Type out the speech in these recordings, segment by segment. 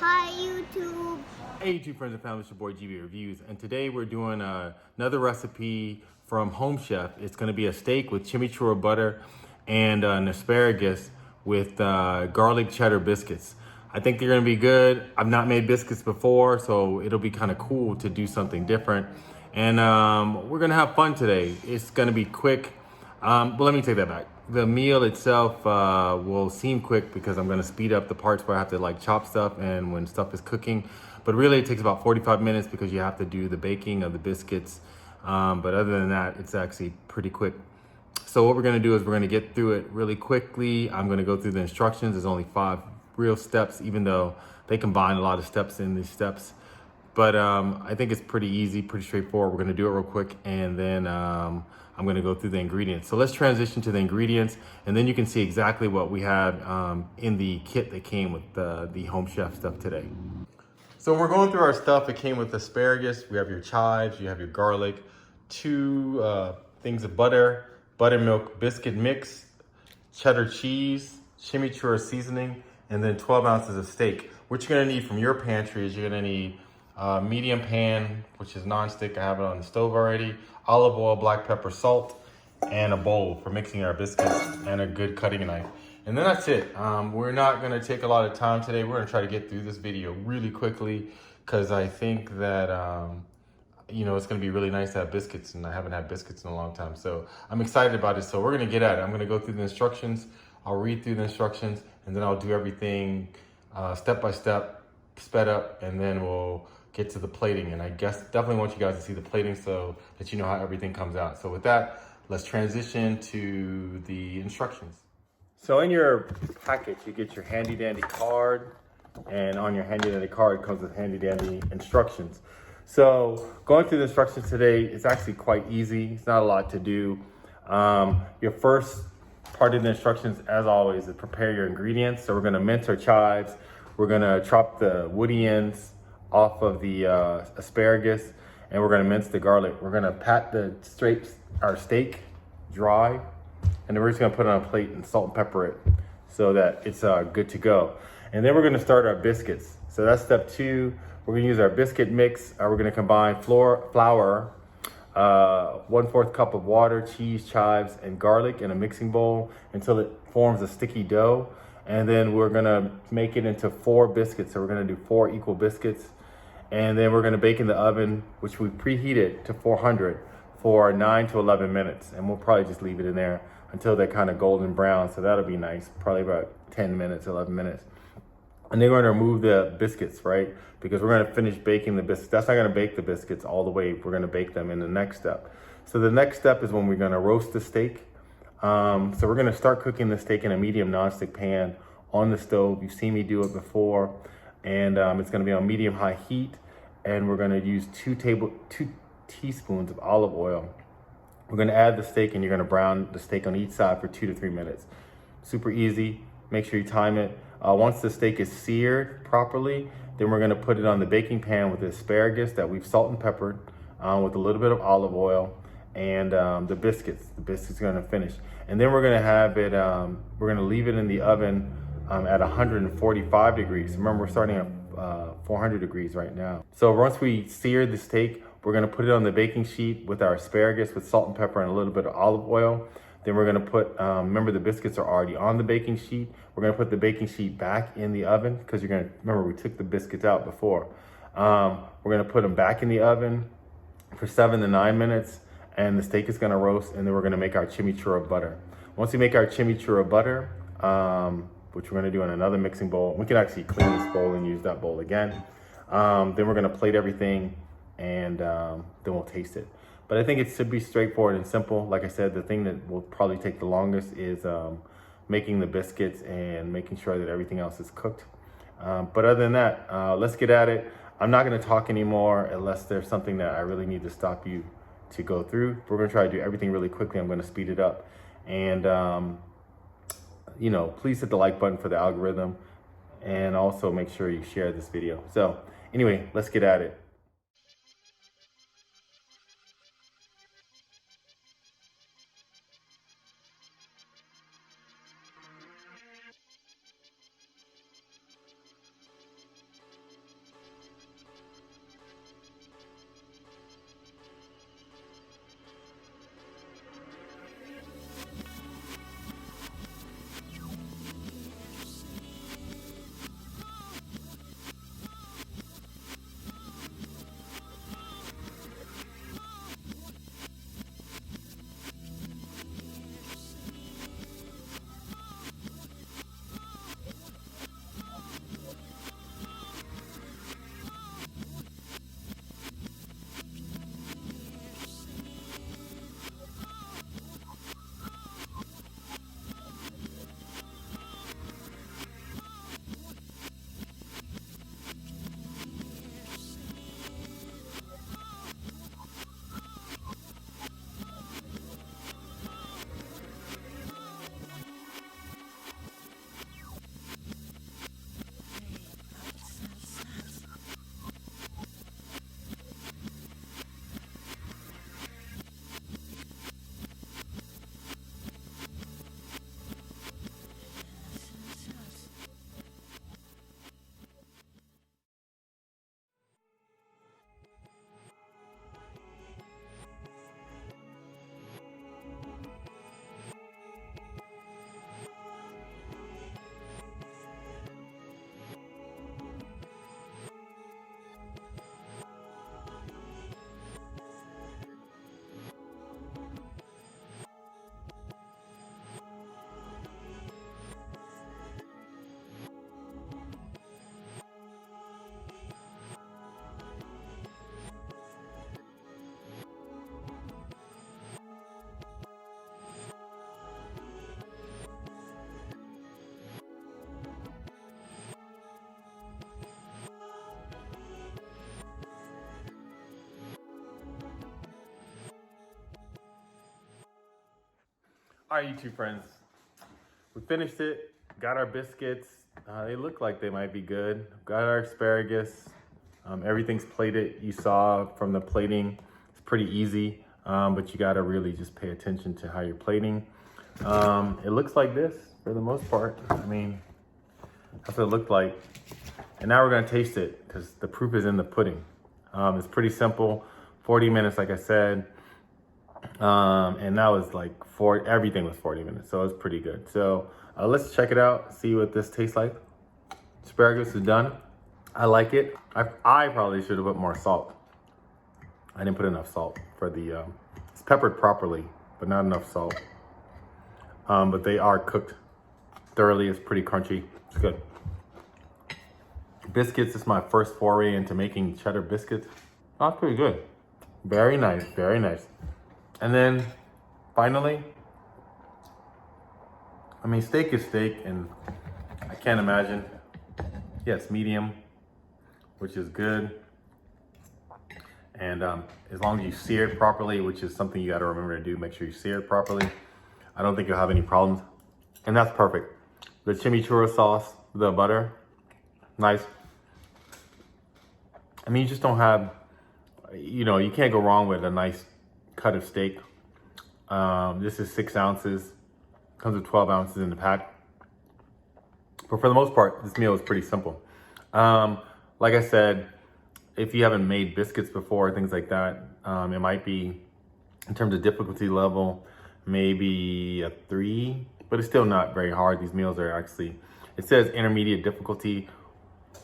Hi YouTube. Hey YouTube friends and family, it's your boy GB Reviews, and today we're doing another recipe from Home Chef. It's going to be a steak with chimichurri butter and an asparagus with garlic cheddar biscuits. I think they're going to be good. I've not made biscuits before, so it'll be kind of cool to do something different. And we're going to have fun today. It's going to be quick. But let me take that back. The meal itself will seem quick because I'm gonna speed up the parts where I have to like chop stuff and when stuff is cooking. But really it takes about 45 minutes because you have to do the baking of the biscuits. But other than that, it's actually pretty quick. So what we're gonna do is we're gonna get through it really quickly. I'm gonna go through the instructions. There's only 5 real steps, even though they combine a lot of steps in these steps. But I think it's pretty easy, pretty straightforward. We're gonna do it real quick and then I'm gonna go through the ingredients. So let's transition to the ingredients and then you can see exactly what we had in the kit that came with the Home Chef stuff today. So when we're going through our stuff, it came with asparagus, we have your chives, you have your garlic, 2 things of butter, buttermilk biscuit mix, cheddar cheese, chimichurri seasoning, and then 12 ounces of steak. What you're gonna need from your pantry is you're gonna need medium pan, which is non-stick. I have it on the stove already. Olive oil, black pepper, salt, and a bowl for mixing our biscuits, and a good cutting knife. And then that's it. We're not gonna take a lot of time today. We're gonna try to get through this video really quickly because I think that it's gonna be really nice to have biscuits, and I haven't had biscuits in a long time. So I'm excited about it. So we're gonna get at it. I'm gonna go through the instructions. I'll read through the instructions, and then I'll do everything step by step, sped up, and then we'll get to the plating. And I guess definitely want you guys to see the plating so that you know how everything comes out. So with that, let's transition to the instructions. So in your package, you get your handy dandy card, and on your handy dandy card comes with handy dandy instructions. So going through the instructions today, it's actually quite easy. It's not a lot to do. Your first part of the instructions, as always, is prepare your ingredients. So we're gonna mince our chives. We're gonna chop the woody ends off of the asparagus, and we're gonna mince the garlic. We're gonna pat our steak dry, and then we're just gonna put it on a plate and salt and pepper it so that it's good to go. And then we're gonna start our biscuits. So that's step 2. We're gonna use our biscuit mix. We're gonna combine flour, 1/4 cup of water, cheese, chives, and garlic in a mixing bowl until it forms a sticky dough. And then we're gonna make it into 4 biscuits. So we're gonna do 4 equal biscuits. And then we're gonna bake in the oven, which we preheated to 400 for 9 to 11 minutes. And we'll probably just leave it in there until they're kind of golden brown. So that'll be nice, probably about 10 minutes, 11 minutes. And then we're gonna remove the biscuits, right? Because we're gonna finish baking the biscuits. That's not gonna bake the biscuits all the way. We're gonna bake them in the next step. So the next step is when we're gonna roast the steak. So we're gonna start cooking the steak in a medium nonstick pan on the stove. You've seen me do it before. And it's gonna be on medium-high heat. And we're gonna use 2 teaspoons of olive oil. We're gonna add the steak, and you're gonna brown the steak on each side for 2 to 3 minutes. Super easy, make sure you time it. Once the steak is seared properly, then we're gonna put it on the baking pan with the asparagus that we've salt and peppered with a little bit of olive oil, and the biscuits. The biscuits are gonna finish. And then we're gonna have it, we're gonna leave it in the oven at 145 degrees. Remember, we're starting at 400 degrees right now. So once we sear the steak, we're gonna put it on the baking sheet with our asparagus with salt and pepper and a little bit of olive oil. Then we're gonna put, remember the biscuits are already on the baking sheet. We're gonna put the baking sheet back in the oven because remember we took the biscuits out before. We're gonna put them back in the oven for 7 to 9 minutes, and the steak is gonna roast, and then we're gonna make our chimichurri butter. Once we make our chimichurri butter, which we're gonna do in another mixing bowl. We can actually clean this bowl and use that bowl again. Then we're gonna plate everything, and then we'll taste it. But I think it should be straightforward and simple. Like I said, the thing that will probably take the longest is making the biscuits and making sure that everything else is cooked. But other than that, let's get at it. I'm not gonna talk anymore unless there's something that I really need to stop you to go through. We're gonna try to do everything really quickly. I'm gonna speed it up. And please hit the like button for the algorithm, and also make sure you share this video. So anyway, let's get at it. All right, YouTube friends, we finished it, got our biscuits. They look like they might be good. Got our asparagus. Everything's plated. You saw from the plating, it's pretty easy, but you gotta really just pay attention to how you're plating. It looks like this for the most part. I mean, that's what it looked like. And now we're gonna taste it because the proof is in the pudding. It's pretty simple, 40 minutes, like I said. And that was like everything was 40 minutes, so it was pretty good. So let's check it out, see what this tastes like. Asparagus is done. I like it. I probably should have put more salt. I didn't put enough salt for the, it's peppered properly, but not enough salt. But they are cooked thoroughly. It's pretty crunchy. It's good. Biscuits is my first foray into making cheddar biscuits. That's pretty good. Very nice, very nice. And then finally, I mean, steak is steak, and I can't imagine. Yeah, it's medium, which is good. And as long as you sear it properly, which is something you gotta remember to do, make sure you sear it properly. I don't think you'll have any problems. And that's perfect. The chimichurri sauce, the butter, nice. I mean, you just don't have, you know, you can't go wrong with a nice cut of steak. This is 6 ounces, comes with 12 ounces in the pack. But for the most part, this meal is pretty simple. Like I said, if you haven't made biscuits before, things like that, it might be, in terms of difficulty level, maybe a 3, but it's still not very hard. These meals are actually, it says intermediate difficulty,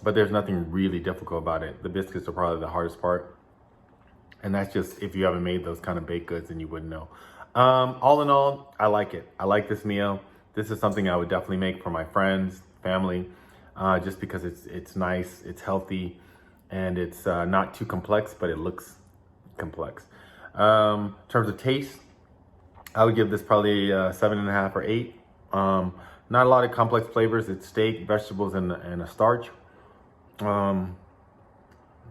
but there's nothing really difficult about it. The biscuits are probably the hardest part. And that's just, if you haven't made those kind of baked goods, then you wouldn't know. All in all, I like it. I like this meal. This is something I would definitely make for my friends, family, just because it's nice, it's healthy, and it's not too complex, but it looks complex. In terms of taste, I would give this probably 7.5 or 8. Not a lot of complex flavors. It's steak, vegetables, and a starch. So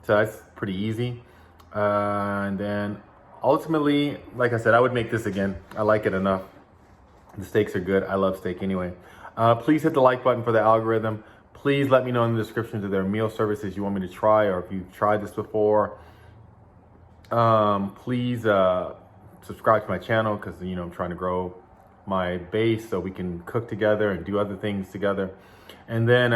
that's pretty easy. And then ultimately, like I said, I would make this again. I like it enough. The steaks are good. I love steak anyway. Please hit the like button for the algorithm. Please let me know in the descriptions if there are meal services you want me to try, or if you've tried this before. Please subscribe to my channel, because you know I'm trying to grow my base so we can cook together and do other things together. And then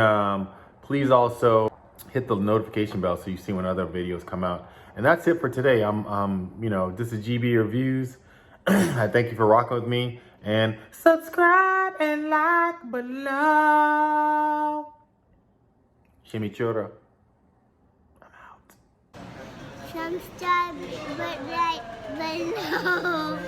please also hit the notification bell so you see when other videos come out. And that's it for today. You know, this is GB Reviews. I thank you for rocking with me, and subscribe and like below. Chimichurri. I'm out. Subscribe, but like below.